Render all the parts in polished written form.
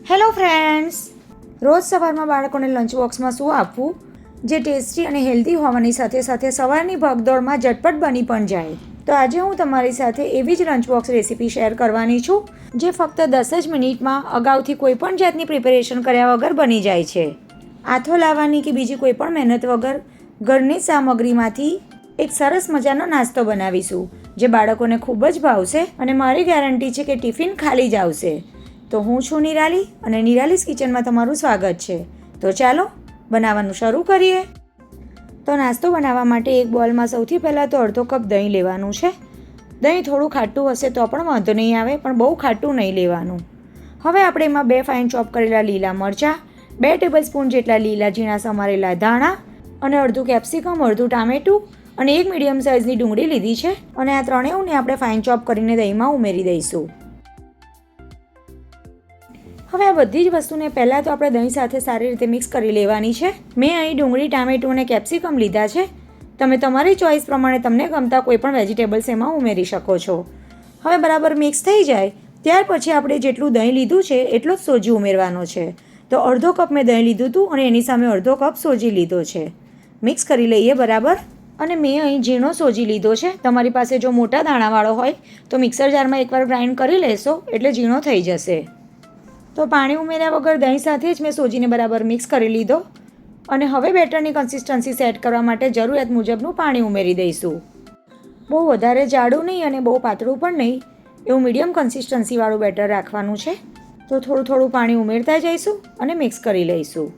Hello friends, રોજ સવારમાં બાળકોને લંચ બોક્સમાં શું આપવું જે ટેસ્ટી અને હેલ્ધી હોવાની સાથે સાથે સવારની ભગદોડમાં ઝટપટ બની પણ જાય. તો આજે હું તમારી સાથે એવી જ લંચ બોક્સ રેસીપી શેર કરવાની છું જે ફક્ત 10 જ મિનિટમાં અગાઉથી કોઈ પણ જાતની પ્રિપેરેશન કર્યા વગર બની જાય છે. આથો લાવવાની કે બીજી કોઈ પણ મહેનત વગર ઘરની સામગ્રીમાંથી એક સરસ મજાનો નાસ્તો બનાવીશું જે બાળકોને ખૂબ જ ભાવશે અને મારી ગેરંટી છે કે ટિફિન ખાલી જ આવશે. તો હું છું નિરાલી અને નિરાલીસ કિચનમાં તમારું સ્વાગત છે. તો ચાલો બનાવવાનું શરૂ કરીએ. તો નાસ્તો બનાવવા માટે એક બોલમાં સૌથી પહેલાં તો અડધો કપ દહીં લેવાનું છે. દહીં થોડું ખાટું હશે તો પણ વાંધો નહીં આવે, પણ બહુ ખાટું નહીં લેવાનું. હવે આપણે એમાં 2 ફાઇન ચોપ કરેલા લીલા મરચાં, 2 ટેબલસ્પૂન જેટલા લીલા ઝીણા સમારેલા ધાણા અને અડધું કેપ્સિકમ, અડધું ટામેટું અને એક મીડિયમ સાઇઝની ડુંગળી લીધી છે અને આ ત્રણેયને આપણે ફાઇન ચોપ કરીને દહીંમાં ઉમેરી દઈશું. હવે આ બધી જ વસ્તુને પહેલાં તો આપણે દહીં સાથે સારી રીતે મિક્સ કરી લેવાની છે. મેં અહીં ડુંગળી, ટામેટું અને કેપ્સિકમ લીધા છે. તમે તમારી ચોઈસ પ્રમાણે તમને ગમતા કોઈ પણ વેજીટેબલ્સ એમાં ઉમેરી શકો છો. હવે બરાબર મિક્સ થઈ જાય ત્યાર પછી આપણે જેટલું દહીં લીધું છે એટલો જ સોજી ઉમેરવાનો છે. તો અડધો કપ મેં દહીં લીધું હતું અને એની સામે અડધો કપ સોજી લીધો છે. મિક્સ કરી લઈએ બરાબર. અને મેં અહીં ઝીણો સોજી લીધો છે. તમારી પાસે જો મોટા દાણાવાળો હોય તો મિક્સર જારમાં એકવાર ગ્રાઇન્ડ કરી લેશો એટલે ઝીણો થઈ જશે. તો પાણી ઉમેર્યા વગર દહીં સાથે જ મેં સોજીને બરાબર મિક્સ કરી લીધો અને હવે બેટરની કન્સિસ્ટન્સી સેટ કરવા માટે જરૂરિયાત મુજબનું પાણી ઉમેરી દઈશું. બહુ વધારે જાડું નહીં અને બહુ પાતળું પણ નહીં, એવું મીડિયમ કન્સિસ્ટન્સીવાળું બેટર રાખવાનું છે. તો થોડું થોડું પાણી ઉમેરતા જઈશું અને મિક્સ કરી લઈશું.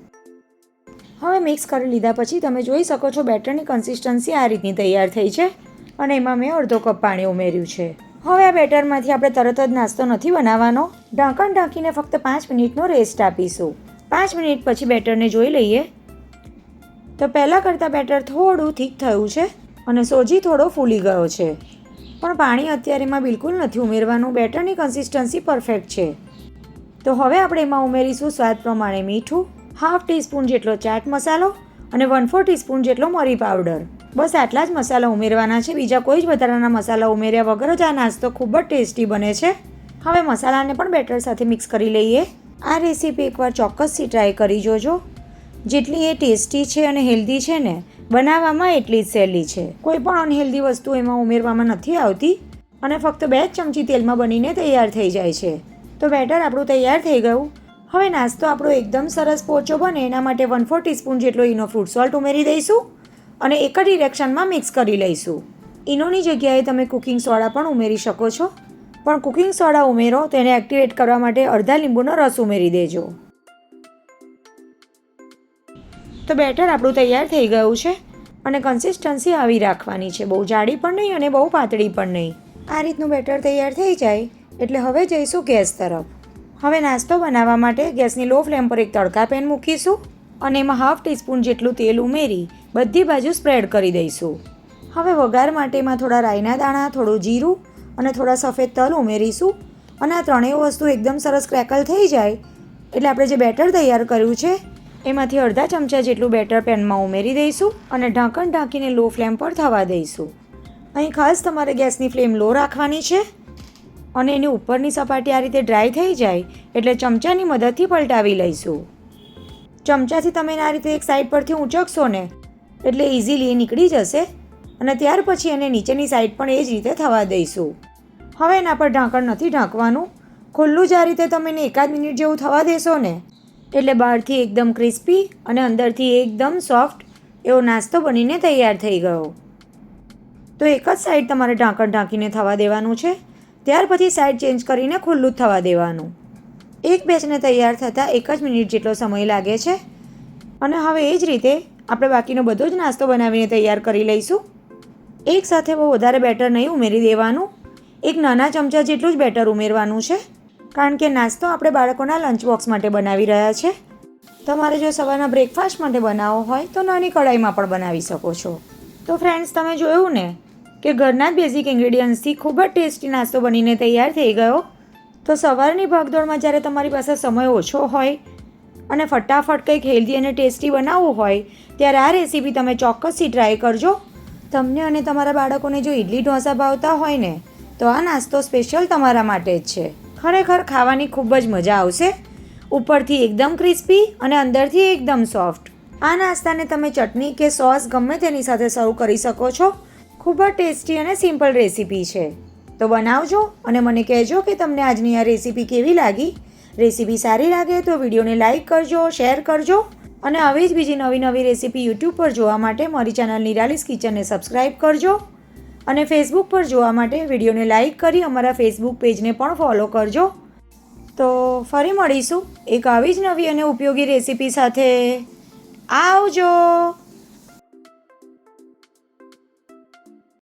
હવે મિક્સ કરી લીધા પછી તમે જોઈ શકો છો બેટરની કન્સિસ્ટન્સી આ રીતની તૈયાર થઈ છે અને એમાં મેં અડધો કપ પાણી ઉમેર્યું છે. હવે આ બેટરમાંથી આપણે તરત જ નાસ્તો નથી બનાવવાનો. ઢાંકણ ઢાંકીને ફક્ત 5 મિનિટનો રેસ્ટ આપીશું. 5 મિનિટ પછી બેટરને જોઈ લઈએ તો પહેલાં કરતાં બેટર થોડું થીક થયું છે અને સોજી થોડો ફૂલી ગયો છે, પણ પાણી અત્યારે એમાં બિલકુલ નથી ઉમેરવાનું. બેટરની કન્સિસ્ટન્સી પરફેક્ટ છે. તો હવે આપણે એમાં ઉમેરીશું સ્વાદ પ્રમાણે મીઠું, 1/2 ટીસ્પૂન જેટલો ચાટ મસાલો અને 1/4 ટીસ્પૂન જેટલો મરી પાવડર. બસ આટલા જ મસાલા ઉમેરવાના છે. બીજા કોઈ જ વધારાના મસાલા ઉમેર્યા વગર જ આ નાસ્તો ખૂબ જ ટેસ્ટી બને છે. હવે મસાલાને પણ બેટર સાથે મિક્સ કરી લઈએ. આ રેસીપી એકવાર ચોક્કસથી ટ્રાય કરી જોજો. જેટલી એ ટેસ્ટી છે અને હેલ્ધી છે ને, બનાવવામાં એટલી જ સહેલી છે. કોઈ પણ અનહેલ્ધી વસ્તુ એમાં ઉમેરવામાં નથી આવતી અને ફક્ત 2 જ ચમચી તેલમાં બનીને તૈયાર થઈ જાય છે. તો બેટર આપણું તૈયાર થઈ ગયું. હવે નાસ્તો આપણો એકદમ સરસ પોચો બને એના માટે 1/4 ટીસ્પૂન જેટલો ઈનો ફ્રૂટ સોલ્ટ ઉમેરી દઈશું અને એક જ ડિરેક્શનમાં મિક્સ કરી લઈશું. ઈનોની જગ્યાએ તમે કુકિંગ સોડા પણ ઉમેરી શકો છો, પણ કુકિંગ સોડા ઉમેરો તો એને એક્ટિવેટ કરવા માટે અડધા લીંબુનો રસ ઉમેરી દેજો. તો બેટર આપણું તૈયાર થઈ ગયું છે અને કન્સિસ્ટન્સી આવી રાખવાની છે. બહુ જાડી પણ નહીં અને બહુ પાતળી પણ નહીં. આ રીતનું બેટર તૈયાર થઈ જાય એટલે હવે જઈશું ગેસ તરફ. હવે નાસ્તો બનાવવા માટે ગેસની લો ફ્લેમ પર એક તડકા પેન મૂકીશું અને એમાં 1/2 ટીસ્પૂન જેટલું તેલ ઉમેરી બધી બાજુ સ્પ્રેડ કરી દઈશું. હવે વઘાર માટે એમાં થોડા રાઈના દાણા, થોડું જીરું અને થોડા સફેદ તલ ઉમેરીશું અને આ ત્રણેય વસ્તુ એકદમ સરસ ક્રેકલ થઈ જાય એટલે આપણે જે બેટર તૈયાર કર્યું છે એમાંથી અડધા ચમચા જેટલું બેટર પેનમાં ઉમેરી દઈશું અને ઢાંકણ ઢાંકીને લો ફ્લેમ પર થવા દઈશું. અહીં ખાસ તમારે ગેસની ફ્લેમ લો રાખવાની છે અને એની ઉપરની સપાટી આ રીતે ડ્રાય થઈ જાય એટલે ચમચાની મદદથી પલટાવી લઈશું. ચમચાથી તમે આ રીતે એક સાઈડ પરથી ઊંચકશો ને એટલે ઇઝીલી નીકળી જશે અને ત્યાર પછી એને નીચેની સાઈડ પણ એ જ રીતે થવા દઈશું. હવે એના પર ઢાંકણ નથી ઢાંકવાનું. ખુલ્લું જ આ રીતે તમે એને 1 મિનિટ જેવું થવા દેશો ને એટલે બહારથી એકદમ ક્રિસ્પી અને અંદરથી એકદમ સોફ્ટ એવો નાસ્તો બનીને તૈયાર થઈ ગયો. તો એક જ સાઈડ તમારે ઢાંકણ ઢાંકીને થવા દેવાનું છે. ત્યાર પછી સાઈડ ચેન્જ કરીને ખુલ્લું જ થવા દેવાનું. એક બેચને તૈયાર થતાં 1 જ મિનિટ જેટલો સમય લાગે છે અને હવે એ જ રીતે આપણે બાકીનો બધો જ નાસ્તો બનાવીને તૈયાર કરી લઈશું. એક સાથે બહુ વધારે બેટર નહીં ઉમેરી દેવાનું. એક નાના ચમચા જેટલું જ બેટર ઉમેરવાનું છે કારણ કે નાસ્તો આપણે બાળકોના લંચ બોક્સ માટે બનાવી રહ્યા છે. તમારે જો સવારના બ્રેકફાસ્ટ માટે બનાવવો હોય તો નાની કઢાઈમાં પણ બનાવી શકો છો. તો ફ્રેન્ડ્સ, તમે જોયું ને કે ઘરના જ બેઝિક ઇન્ગ્રેડિયન્ટ્સથી ખૂબ જ ટેસ્ટી નાસ્તો બનીને તૈયાર થઈ ગયો. તો સવારની ભાગદોડમાં જ્યારે તમારી પાસે સમય ઓછો હોય અને ફટાફટ કંઈક હેલ્ધી અને ટેસ્ટી બનાવવું હોય ત્યારે આ રેસીપી તમે ચોક્કસથી ટ્રાય કરજો. તમને અને તમારા બાળકોને જો ઇડલી ઢોસા ભાવતા હોય ને તો આ નાસ્તો સ્પેશિયલ તમારા માટે જ છે. ખરેખર ખાવાની ખૂબ જ મજા આવશે ઉપરથી એકદમ ક્રિસ્પી અને અંદરથી એકદમ સોફ્ટ. આ નાસ્તાને તમે ચટણી કે સોસ ગમે તેની સાથે સર્વ કરી શકો છો. ખૂબ જ ટેસ્ટી અને સિમ્પલ રેસીપી છે. તો બનાવજો અને મને કહેજો કે તમને આજની આ રેસીપી કેવી લાગી. રેસીપી સારી લાગે તો વિડીયોને લાઇક કરજો, શેર કરજો અને આવી જ બીજી નવી રેસીપી યુટ્યુબ પર જોવા માટે મારી ચેનલ નિરાલીસ કિચનને સબસ્ક્રાઈબ કરજો અને ફેસબુક પર જોવા માટે વિડીયોને લાઇક કરી અમારા ફેસબુક પેજને પણ ફોલો કરજો. તો ફરી મળીશું એક આવી જ નવી અને ઉપયોગી રેસીપી સાથે. આવજો.